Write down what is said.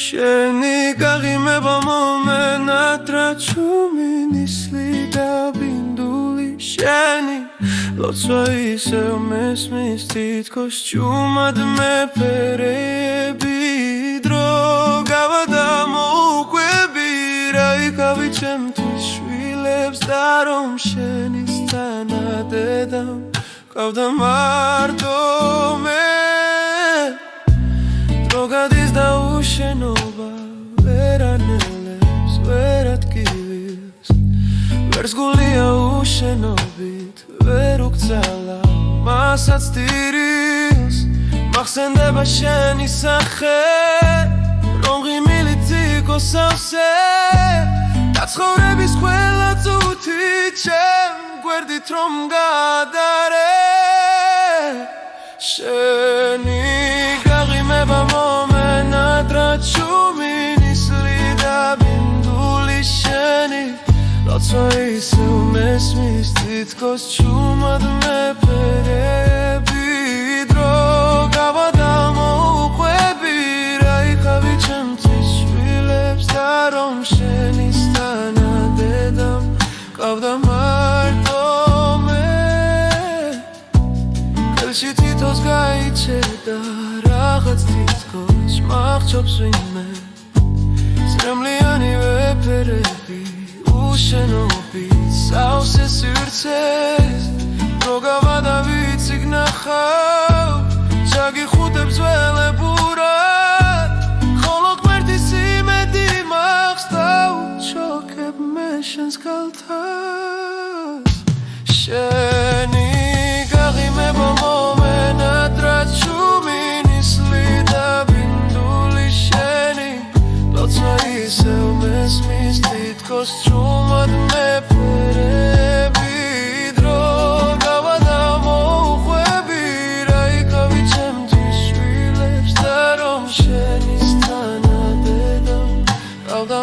შენი გაღიმება მომენად რა ჩუმინისლი და ბინდული შენი ლოცვა ისევ მესმის თითქოს ჭუმად მეფერები დრო გავა და მოუყვები რა იქავი ჩემთვის შვილებს და რომ შენისთანა დედამ გავდა მარტო მე გადის და უშენობა ვერ ანელებს ვერ ადგილს ვერს გულია უშენობით ვერ უგზალა მასაც ტირილს მახსენდება შენი სახე რომ ღიმილით იქოს სავსე და ცხოვრების ყველა წუთი ჩემ გვერდით რომ გადარე შენი გაღიმება მომენად რა ჩუმინისლი და ბინდული შენი ლოცვა ისევ მესმის თითქოს ჭუმად მეფერები დრო გავა და მოუყვები რა იქავი ჩემთვის შვილებს და რომ შენისთანა დედამ გავდა მარტო მე ხელში თითოს გაიჩერდა რაღაც თითქოს მახჩობს ვინმე სრემლიანი ვეფერები უშენობით სავსე სივრცეს რო გავა და ვიცი გნახავ ჩაგიხუტებს ველებურად ხოლო გვერდის იმედი მაქვს და უჩოქებ მე შენს კალთას შენი გაღიმება მომენად რა ჩუმინისლი და ბინდული შენი ლოცვა ისევ მესმის თითქოს ჭუმად მეფერები დრო გავა და მოუყვები რა იქავი ჩემთვის შვილებს და რომ შენისთანა დედამ გავდა